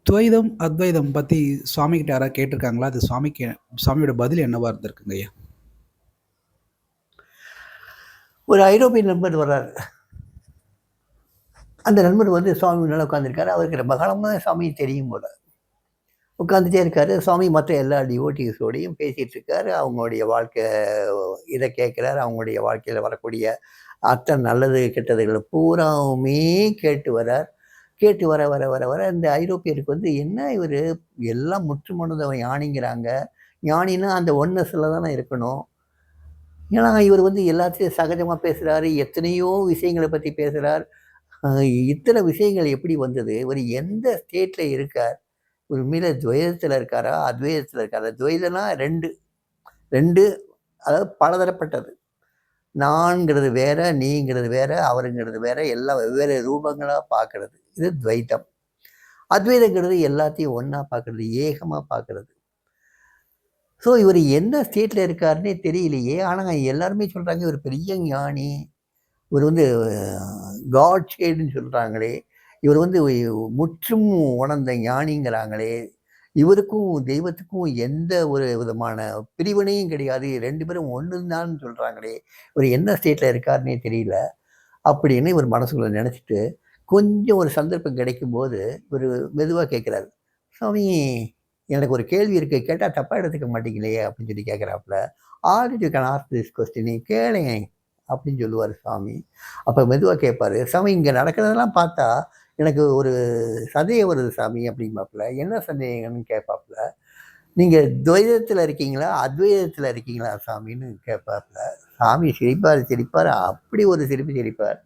துவைதம், அத்வைதம் பத்தி சுவாமிகிட்ட யாராவது கேட்டுருக்காங்களா? அது சுவாமியோட பதில் என்னவா இருந்திருக்குங்க ஐயா? ஒரு ஐரோப்பிய நண்பர் வர்றாரு. அந்த நண்பர் வந்து சுவாமி முன்னால உட்காந்துருக்காரு. அவருக்கு ரொம்ப காலமாக சாமி தெரியும் போல. உட்காந்துட்டே இருக்காரு. சுவாமி மற்ற எல்லா டிவோட்டீஸோடையும் பேசிட்டு இருக்காரு. அவங்களுடைய வாழ்க்கை இதை கேட்குறாரு. அவங்களுடைய வாழ்க்கையில் வரக்கூடிய அத்தனை நல்லது கெட்டதுகளை பூராவுமே கேட்டு வரார். கேட்டு வர வர வர வர இந்த ஐரோப்பியருக்கு வந்து என்ன இவர் எல்லாம் முற்றுமனதவன் ஞானிங்கிறாங்க. ஞானின்னா அந்த ஒன்னஸில் தானே இருக்கணும். ஏன்னா இவர் வந்து எல்லாத்தையும் சகஜமாக பேசுகிறாரு. எத்தனையோ விஷயங்களை பற்றி பேசுகிறார். இத்தனை விஷயங்கள் எப்படி வந்தது? இவர் எந்த ஸ்டேட்டில் இருக்கார்? உண்மையில துவைதத்தில் இருக்காரா? அத்வைதத்தில் இருக்காரா? துவைதம்னா ரெண்டு அதாவது பலதரப்பட்டது. நான்கிறது வேற, நீங்கிறது வேற, அவருங்கிறது வேற, எல்லாம் வெவ்வேறு ரூபங்களாக பார்க்கறது. இது துவைத்தம். அத்வைதங்கிறது எல்லாத்தையும் ஒன்றா பார்க்கறது, ஏகமாக பார்க்கறது. ஸோ இவர் என்ன ஸ்டேட்டில் இருக்காருன்னே தெரியலையே. ஆனால் எல்லாருமே சொல்கிறாங்க இவர் பெரிய ஞானி, இவர் வந்து காட் ஷேடுன்னு சொல்கிறாங்களே, இவர் வந்து முற்றும் உணர்ந்த ஞானிங்கிறாங்களே, இவருக்கும் தெய்வத்துக்கும் எந்த ஒரு விதமான பிரிவினையும் கிடையாது, 2 பேரும் ஒன்று தான் சொல்கிறாங்களே, இவர் என்ன ஸ்டேட்டில் இருக்காருன்னே தெரியல அப்படின்னு இவர் மனசுக்குள்ள நினச்சிட்டு, கொஞ்சம் ஒரு சந்தர்ப்பம் கிடைக்கும்போது இவர் மெதுவாக கேட்குறாரு, சாமி எனக்கு ஒரு கேள்வி இருக்குது, கேட்டால் தப்பாக எடுத்துக்க மாட்டீங்களே அப்படின்னு சொல்லி கேட்குறாப்புல. Already you can ask this question, நீ கேளுங்க அப்படின்னு சொல்லுவார் சாமி. அப்போ மெதுவாக கேட்பார், சாமி இங்கே நடக்கிறதெல்லாம் பார்த்தா எனக்கு ஒரு சந்தேகம் வருது சாமி அப்படிம்பாப்புல. என்ன சந்தேகம்னு கேட்பாப்புல. நீங்கள் துவைதத்தில் இருக்கீங்களா அத்வைதத்தில் இருக்கீங்களா சாமின்னு கேட்பாப்புல. சாமி சிரிப்பார், அப்படி ஒரு சிரிப்பு சிரிப்பார்.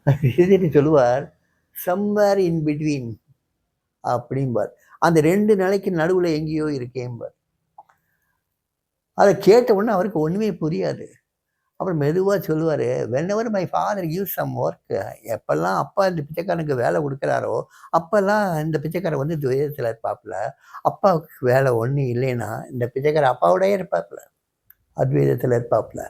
சிரிச்சுட்டு சொல்லுவார், சம்வேர் இன் பிட்வீன் அப்படிம்பார். அந்த 2 நிலைக்கு நடுவில் எங்கேயோ இருக்கேன்பார். அதை கேட்ட உடனே அவருக்கு ஒன்றுமே புரியாது. அப்புறம் மெதுவாக சொல்லுவார், whenever my father gives some work, எப்பெல்லாம் அப்பா இந்த பிச்சைக்காரனுக்கு வேலை கொடுக்குறாரோ அப்போல்லாம் இந்த பிச்சைக்காரன் வந்து துவைதத்தில் இருப்பாப்புல. அப்பாவுக்கு வேலை ஒன்றும் இல்லைன்னா இந்த பிச்சைக்காரன் அப்பாவோடய இருப்பாப்புல, அத்வைதத்தில் இருப்பாப்புல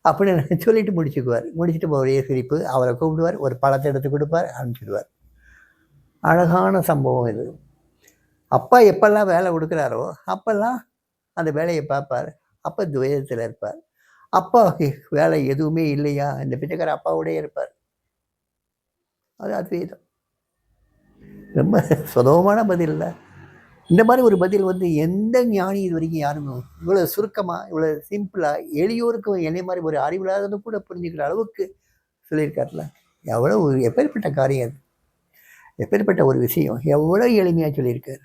அப்படின்னு சொல்லிட்டு முடிச்சுக்குவார். முடிச்சுட்டு ஒரே சிரிப்பு. அவரை கூப்பிடுவார், ஒரு பழத்தை எடுத்து கொடுப்பார், அனுப்பிச்சிடுவார். அழகான சம்பவம் இது. அப்பா எப்பெல்லாம் வேலை கொடுக்குறாரோ அப்பெல்லாம் அந்த வேலையை பார்ப்பார். அப்போ துவைதத்தில் இருப்பார். அப்பா வேலை எதுவுமே இல்லையா, இந்த பிச்சைக்கார அப்பாவோடய இருப்பார். அது அத்வைதம். ரொம்ப சுலபமான பதில் இல்லை? இந்த மாதிரி ஒரு பதில் வந்து எந்த ஞானி இது வரைக்கும் யாரும் இவ்வளோ சுருக்கமாக, இவ்வளோ சிம்பிளாக, எளியோருக்கும் என்னை மாதிரி ஒரு அறிவில்லாதது கூட புரிஞ்சுக்கிற அளவுக்கு சொல்லியிருக்காருல. எவ்வளோ எப்பேற்பட்ட காரியம் அது, எப்பேற்பட்ட ஒரு விஷயம், எவ்வளோ எளிமையாக சொல்லியிருக்காரு.